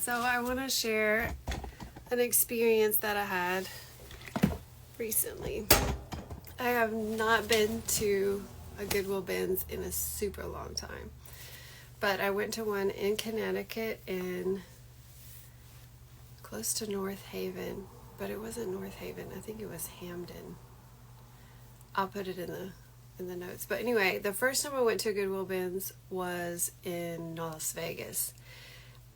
So I want to share an experience that I had recently. I have not been to a Goodwill Bins in a super long time, but I went to one in Connecticut in close to North Haven, but it wasn't North Haven. I think it was Hamden. I'll put it in the notes. But anyway, the first time I went to Goodwill Bins was in Las Vegas.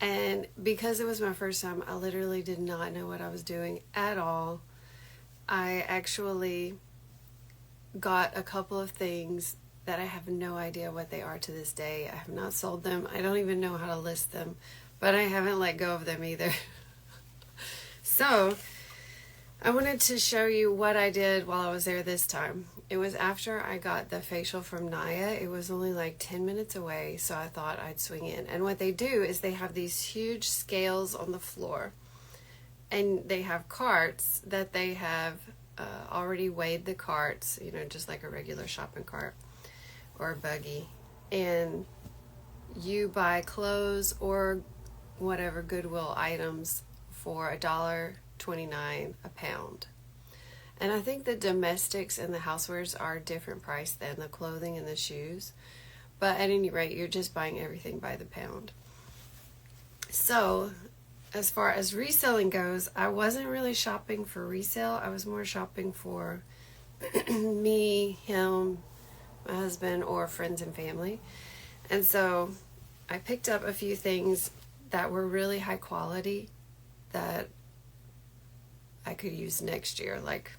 And because it was my first time, I literally did not know what I was doing at all. I actually got a couple of things that I have no idea what they are to this day. I have not sold them. I don't even know how to list them, but I haven't let go of them either. So I wanted to show you what I did while I was there this time. It was after I got the facial from Naya. It was only like 10 minutes away, so I thought I'd swing in. And what they do is they have these huge scales on the floor, and they have carts that they have already weighed the carts, you know, just like a regular shopping cart or a buggy. And you buy clothes or whatever Goodwill items for $1.29 a pound. And I think the domestics and the housewares are a different price than the clothing and the shoes. But at any rate, you're just buying everything by the pound. So, as far as reselling goes, I wasn't really shopping for resale. I was more shopping for me, him, my husband, or friends and family. And so, I picked up a few things that were really high quality that I could use next year, like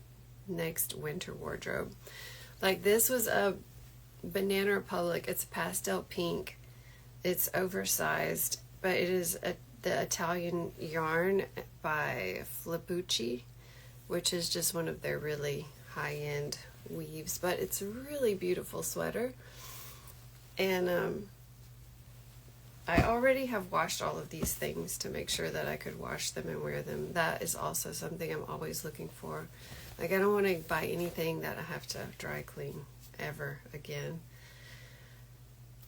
next winter wardrobe. Like this was a Banana Republic. It's pastel pink. It's oversized, but it is the Italian yarn by Flippucci, which is just one of their really high-end weaves. But it's a really beautiful sweater. And I already have washed all of these things to make sure that I could wash them and wear them. That is also something I'm always looking for. Like, I don't want to buy anything that I have to dry clean ever again.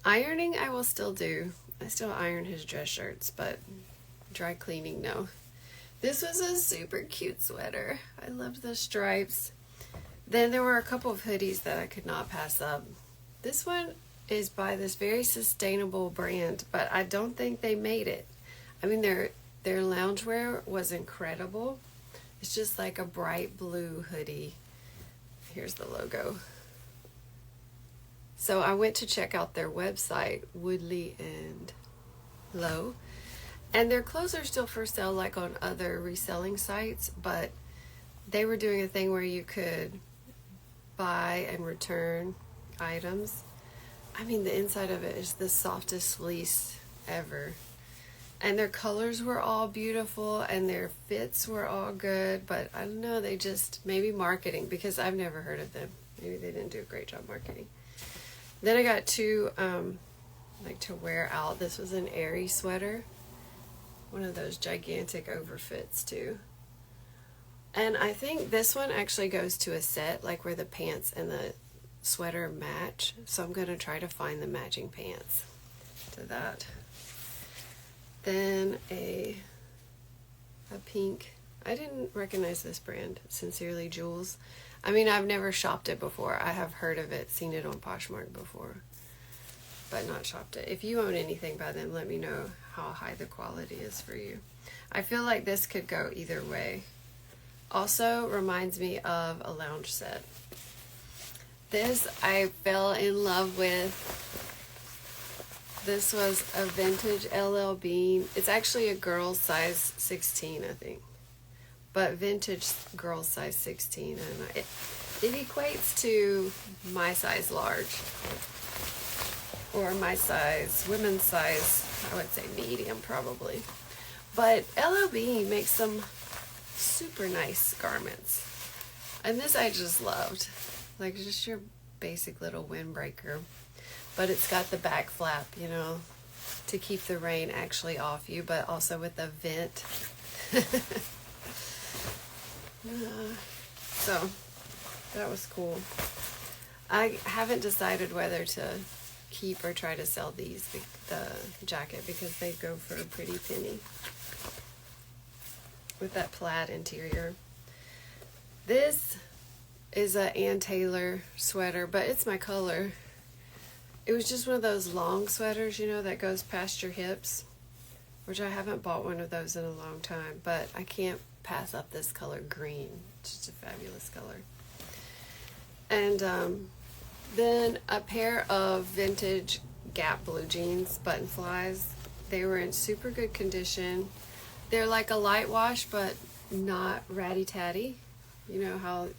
Ironing, I will still do. I still iron his dress shirts, but dry cleaning, no. This was a super cute sweater. I loved the stripes. Then there were a couple of hoodies that I could not pass up. This one is by this very sustainable brand, but I don't think they made it. I mean, their loungewear was incredible. It's just like a bright blue hoodie. Here's the logo. So I went to check out their website, Woodley and Low, and their clothes are still for sale like on other reselling sites, but they were doing a thing where you could buy and return items. I mean, the inside of it is the softest fleece ever. And their colors were all beautiful and their fits were all good, but I don't know, they just, maybe marketing, because I've never heard of them. Maybe they didn't do a great job marketing. Then I got two, like to wear out. This was an Aerie sweater. One of those gigantic overfits too. And I think this one actually goes to a set, like where the pants and the sweater match. So I'm going to try to find the matching pants to that. Then a pink, I didn't recognize this brand, Sincerely Jules. I mean, I've never shopped it before. I have heard of it, seen it on Poshmark before, but not shopped it. If you own anything by them, let me know how high the quality is for you. I feel like this could go either way. Also reminds me of a lounge set. This I fell in love with. This was a vintage LL Bean. It's actually a girl's size 16, I think. But vintage girl size 16. And it equates to my size large. Or my size, women's size, I would say medium probably. But LL Bean makes some super nice garments. And this I just loved. Like just your basic little windbreaker. But it's got the back flap, you know, to keep the rain actually off you, but also with a vent. So that was cool. I haven't decided whether to keep or try to sell these, the jacket, because they go for a pretty penny. with that plaid interior. This is a Ann Taylor sweater, but it's my color. It was just one of those long sweaters, you know, that goes past your hips, which I haven't bought one of those in a long time, but I can't pass up this color green. It's just a fabulous color. And then a pair of vintage Gap blue jeans, button flies. They were in super good condition. They're like a light wash, but not ratty tatty. You know how it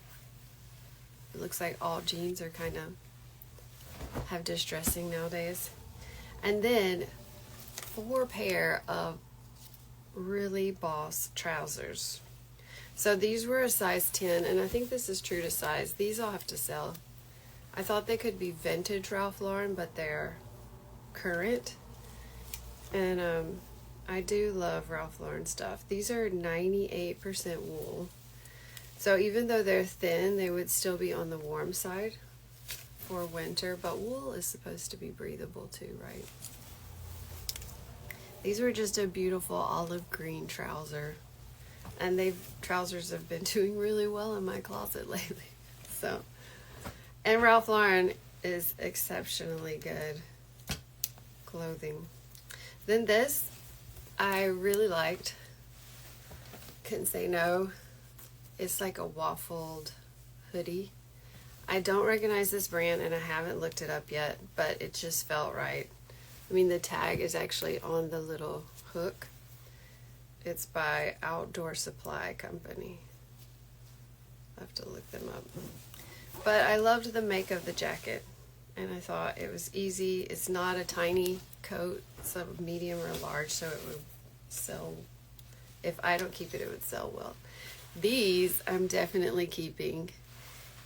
looks like all jeans are kind of have distressing nowadays. And then 4 pair of really boss trousers. So these were a size 10, and I think this is true to size. These I'll have to sell. I thought they could be vintage Ralph Lauren, but they're current. And I do love Ralph Lauren stuff. These are 98% wool. So even though they're thin, they would still be on the warm side for winter, but wool is supposed to be breathable too, right? These were just a beautiful olive green trouser, and trousers have been doing really well in my closet lately. So, and Ralph Lauren is exceptionally good clothing. Then this I really liked. Couldn't say no. It's like a waffled hoodie. I don't recognize this brand and I haven't looked it up yet, but it just felt right. I mean, the tag is actually on the little hook. It's by Outdoor Supply Company. I'll have to look them up. But I loved the make of the jacket, and I thought it was easy. It's not a tiny coat. It's a medium or large, so it would sell. If I don't keep it, it would sell well. These I'm definitely keeping.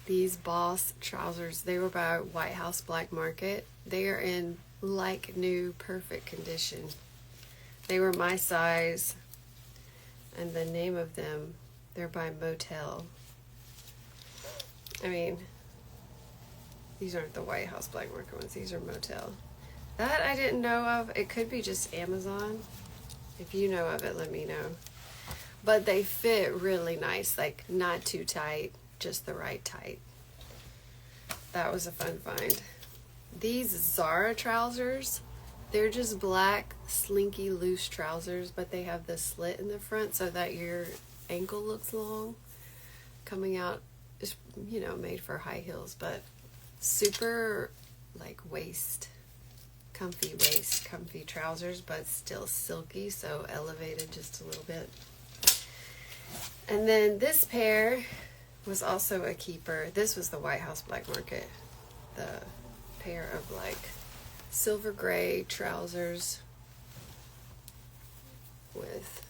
These Boss trousers, they were by White House Black Market. They are in like new, perfect condition. They were my size, and the name of them, they're by Motel. I mean, these aren't the White House Black Market ones, these are Motel. That I didn't know of. It could be just Amazon. If you know of it, let me know. But they fit really nice, like not too tight, just the right tight. That was a fun find. These Zara trousers, they're just black, slinky, loose trousers, but they have the slit in the front so that your ankle looks long. Coming out, is, you know, made for high heels, but super like comfy trousers, but still silky, so elevated just a little bit. And then this pair was also a keeper. This was the White House Black Market. The pair of like silver gray trousers with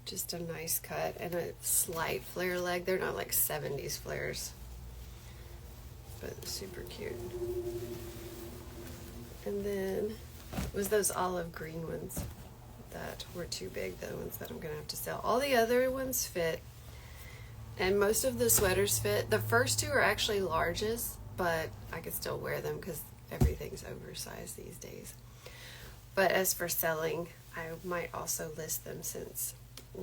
just a nice cut and a slight flare leg. They're not like 70s flares, but super cute. And then it was those olive green ones that were too big, the ones that I'm gonna have to sell. All the other ones fit, and most of the sweaters fit. The first 2 are actually larges, but I could still wear them because everything's oversized these days. But as for selling, I might also list them, since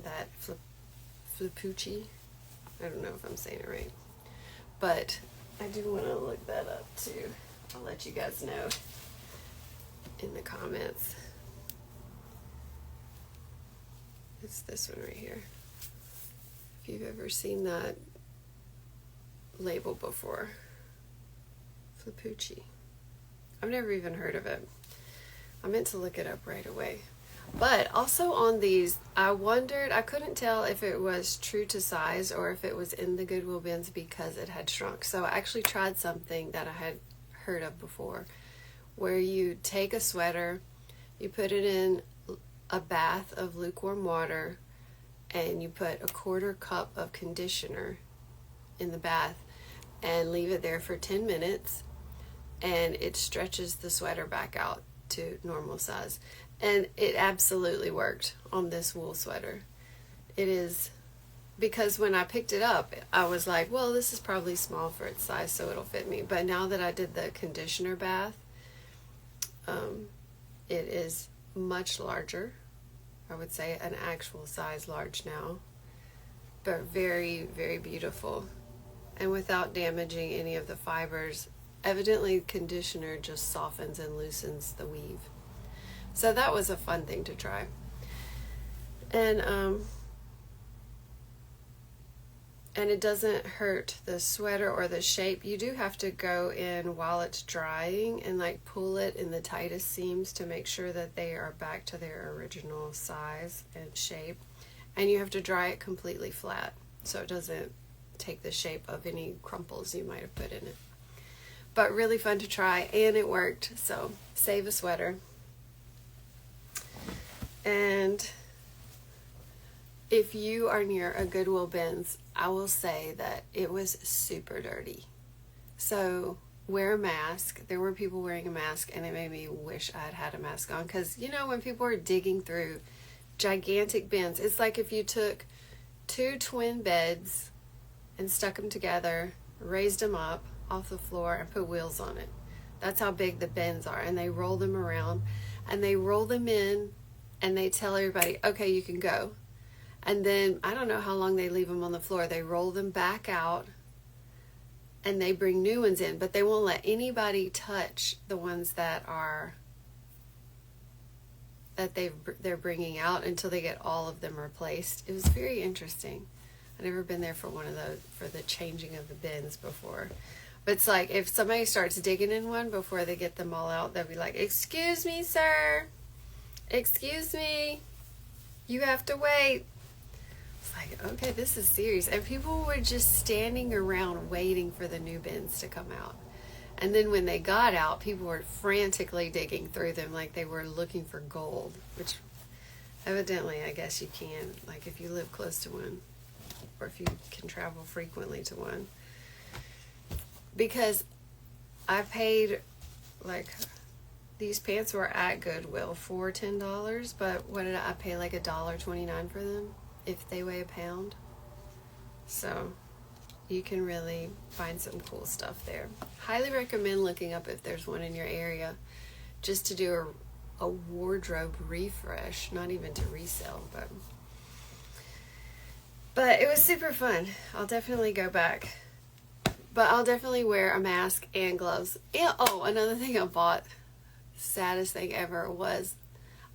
that Flipucci, I don't know if I'm saying it right, but I do want to look that up too. I'll let you guys know in the comments. It's this one right here. If you've ever seen that label before. Flipucci. I've never even heard of it. I meant to look it up right away. But also on these, I wondered, I couldn't tell if it was true to size or if it was in the Goodwill bins because it had shrunk. So I actually tried something that I had heard of before, where you take a sweater, you put it in a bath of lukewarm water, and you put a 1/4 cup of conditioner in the bath and leave it there for 10 minutes, and it stretches the sweater back out to normal size. And it absolutely worked on this wool sweater. It is, because when I picked it up, I was like, well, this is probably small for its size, so it'll fit me. But now that I did the conditioner bath, it is much larger. I would say an actual size large now, but very, very beautiful, and without damaging any of the fibers. Evidently, conditioner just softens and loosens the weave. So that was a fun thing to try. And it doesn't hurt the sweater or the shape. You do have to go in while it's drying and like pull it in the tightest seams to make sure that they are back to their original size and shape. And you have to dry it completely flat so it doesn't take the shape of any crumples you might have put in it. But really fun to try, and it worked, so save a sweater. And if you are near a Goodwill Bins, I will say that it was super dirty. So wear a mask. There were people wearing a mask, and it made me wish I had had a mask on, because you know when people are digging through gigantic bins, it's like if you took 2 twin beds and stuck them together, raised them up off the floor and put wheels on it. That's how big the bins are, and they roll them around and they roll them in and they tell everybody, okay, you can go. And then I don't know how long they leave them on the floor. They roll them back out and they bring new ones in, but they won't let anybody touch the ones that they're bringing out until they get all of them replaced. It was very interesting. I've never been there for one of those, for the changing of the bins before. But it's like if somebody starts digging in one before they get them all out, they'll be like, excuse me, sir. Excuse me. You have to wait. It's like, okay, this is serious. And people were just standing around waiting for the new bins to come out. And then when they got out, people were frantically digging through them like they were looking for gold, which evidently I guess you can, like if you live close to one or if you can travel frequently to one. Because I paid, like, these pants were at Goodwill for $10, but what did I pay, like $1.29 for them if they weigh a pound? So you can really find some cool stuff there. Highly recommend looking up if there's one in your area, just to do a wardrobe refresh, not even to resell, but it was super fun. I'll definitely go back. But I'll definitely wear a mask and gloves. And, oh, another thing I bought, saddest thing ever, was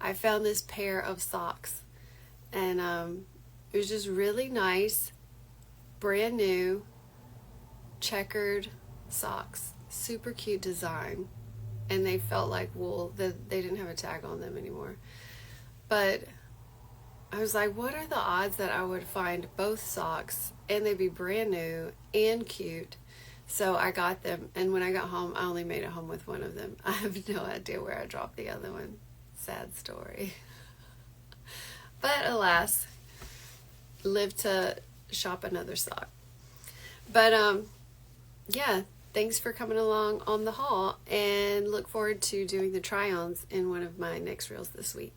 I found this pair of socks. And it was just really nice, brand new, checkered socks. Super cute design. And they felt like wool. They didn't have a tag on them anymore. But I was like, what are the odds that I would find both socks and they'd be brand new and cute? So I got them, and when I got home, I only made it home with one of them. I have no idea where I dropped the other one. Sad story. But alas, live to shop another sock. But yeah, thanks for coming along on the haul, and look forward to doing the try-ons in one of my next reels this week.